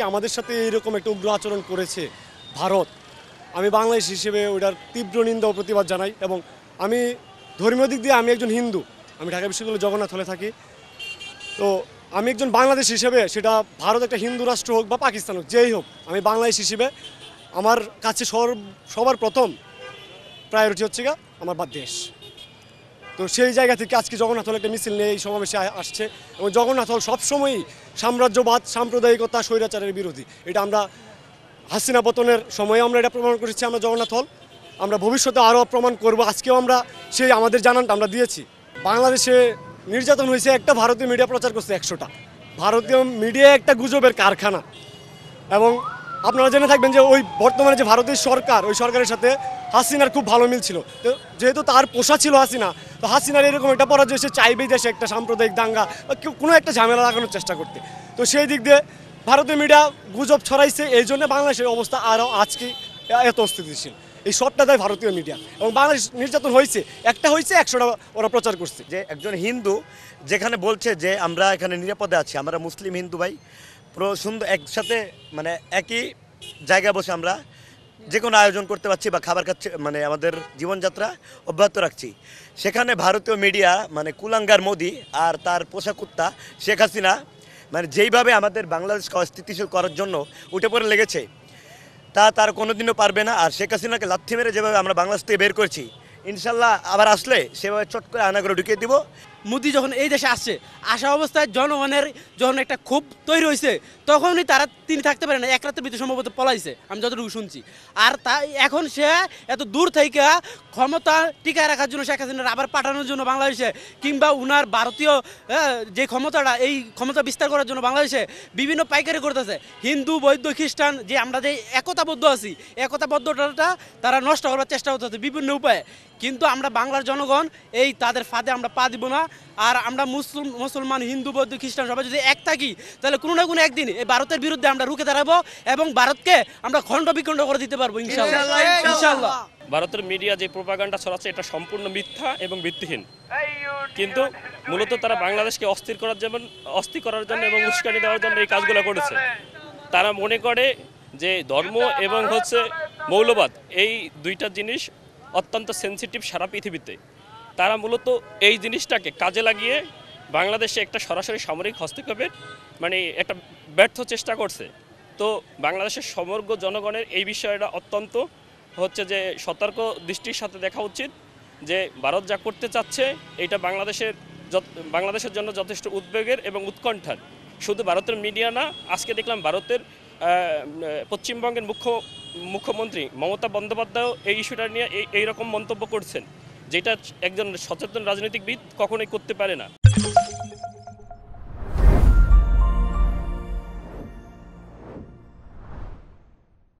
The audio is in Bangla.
আমাদের সাথে এইরকম একটা উগ্র আচরণ করেছে ভারত, আমি বাংলাদেশ হিসেবে ওটার তীব্র নিন্দা ও প্রতিবাদ জানাই। এবং আমি ধর্মীয় দিক দিয়ে আমি একজন হিন্দু, আমি ঢাকা বিশ্ববিদ্যালয়ে জগন্নাথ হলে থাকি। তো আমি একজন বাংলাদেশ হিসেবে, সেটা ভারত একটা হিন্দু রাষ্ট্র হোক বা পাকিস্তান হোক, যেই হোক, আমি বাংলাদেশ হিসেবে আমার কাছে সবার প্রথম প্রায়োরিটি হচ্ছে আমার দেশ। তো সেই জায়গা থেকে আজকে জগন্নাথ হল একটা মিছিল নিয়ে এই সমাবেশে আসছে। এবং জগন্নাথ হল সবসময়ই সাম্রাজ্যবাদ, সাম্প্রদায়িকতা, স্বৈরাচারের বিরোধী। এটা আমরা হাসিনা পতনের সময়ে আমরা এটা প্রমাণ করেছি। আমরা জগন্নাথ হল আমরা ভবিষ্যতে আরও প্রমাণ করব। আজকেও আমরা সেই আমাদের জানানটা আমরা দিয়েছি। বাংলাদেশে নির্যাতন হয়েছে, একটা ভারতীয় মিডিয়া প্রচার করছে 100টা। ভারতীয় মিডিয়া একটা গুজবের কারখানা। এবং আপনারা জেনে থাকবেন যে ওই বর্তমানে যে ভারতের সরকার, ওই সরকারের সাথে হাসিনার খুব ভালো মিল ছিল। তো যেহেতু তার পোষা ছিল হাসিনা, তো হাসিনার এরকম একটা পরাজয়, সে চাইবেই দেশে একটা সাম্প্রদায়িক দাঙ্গা বা কোনো একটা ঝামেলা লাগানোর চেষ্টা করতে। তো সেই দিক দিয়ে ভারতীয় মিডিয়া গুজব ছড়াইছে, এই জন্য বাংলাদেশের অবস্থা আরও আজকে এত অস্থিতিশীল। এই সবটা দেয় ভারতীয় মিডিয়া। এবং বাংলাদেশ নির্যাতন হয়েছে, একটা হয়েছে 100টা ওরা প্রচার করছে। যে একজন হিন্দু যেখানে বলছে যে আমরা এখানে নিরাপদে আছি, আমরা মুসলিম হিন্দু ভাই পুরো সুন্দর একসাথে মানে একই জায়গায় বসে আমরা যে কোনো আয়োজন করতে পারছি বা খাবার খাচ্ছি, মানে আমাদের জীবনযাত্রা অব্যাহত রাখছি। সেখানে ভারতীয় মিডিয়া মানে কুলাঙ্গার মোদি আর তার পোষা কুত্তা শেখ হাসিনা মানে যেইভাবে আমাদের বাংলাদেশকে অস্থিতিশীল করার জন্য উঠে পড়ে লেগেছে, তা তার কোনোদিনও পারবে না। আর শেখ হাসিনাকে লাথি মেরে যেভাবে আমরা বাংলাদেশ থেকে বের করছি, ইনশাল্লাহ আবার আসলে সেভাবে চট করে আয়না করে ঢুকিয়ে দিব। মোদি যখন এই দেশে আসছে, আসা অবস্থায় জনগণের যখন একটা ক্ষোভ তৈরি হয়েছে, তখনই তিনি থাকতে পারে না, এক রাতের ভিতরে সম্ভবত পলাইছে, আমি যতটুকু শুনছি। আর এখন সে এত দূর থেকে ক্ষমতা টিকায় রাখার জন্য শেখ হাসিনার আবার পাঠানোর জন্য বাংলাদেশে, কিংবা উনার ভারতীয় যে ক্ষমতাটা, এই ক্ষমতা বিস্তার করার জন্য বাংলাদেশে বিভিন্ন পাইকারি করতেছে। হিন্দু, বৌদ্ধ, খ্রিস্টান যে আমরা যে একতাবদ্ধ আছি, একতাবদ্ধতা তারা নষ্ট করার চেষ্টা করতেছে বিভিন্ন উপায়ে। কিন্তু আমরা বাংলার জনগণ এই তাদের ফাঁদে আমরা পা দিব না। আর আমরা মুসলমান, হিন্দু, বৌদ্ধ, খ্রিস্টান সবাই যদি এক থাকি, তাহলে কোনো না কোনো একদিন এই ভারতের বিরুদ্ধে আমরা রুখে দাঁড়াবো এবং ভারতকে আমরা খণ্ড বিখণ্ড করে দিতে পারবো ইনশাআল্লাহ, ইনশাআল্লাহ। ভারতের মিডিয়া যে প্রোপাগান্ডা ছড়াচ্ছে, এটা সম্পূর্ণ মিথ্যা এবং ভিত্তিহীন। কিন্তু মূলত তারা বাংলাদেশকে অস্থির করার জন্য এবং উস্কানি দেওয়ার জন্য এই কাজগুলো করেছে। তারা মনে করে যে ধর্ম এবং মৌলবাদ, এই দুইটা জিনিস অত্যন্ত সেনসিটিভ সারা পৃথিবীতে। তারা মূলত এই জিনিসটাকে কাজে লাগিয়ে বাংলাদেশে একটা সরাসরি সামরিক হস্তক্ষেপের একটা ব্যর্থ চেষ্টা করছে। তো বাংলাদেশের সমগ্র জনগণের এই বিষয়টা অত্যন্ত যে সতর্ক দৃষ্টির সাথে দেখা উচিত যে ভারত যা করতে চাচ্ছে, এটা বাংলাদেশের জন্য যথেষ্ট উদ্বেগের এবং উৎকণ্ঠার। শুধু ভারতের মিডিয়া না, আজকে দেখলাম ভারতের পশ্চিমবঙ্গের মুখ্যমন্ত্রী মমতা বন্দ্যোপাধ্যায়ও এই ইস্যুটা নিয়ে এইরকম মন্তব্য করছেন, যেটা একজন সচেতন রাজনৈতিকবিদ কখনোই করতে পারে না।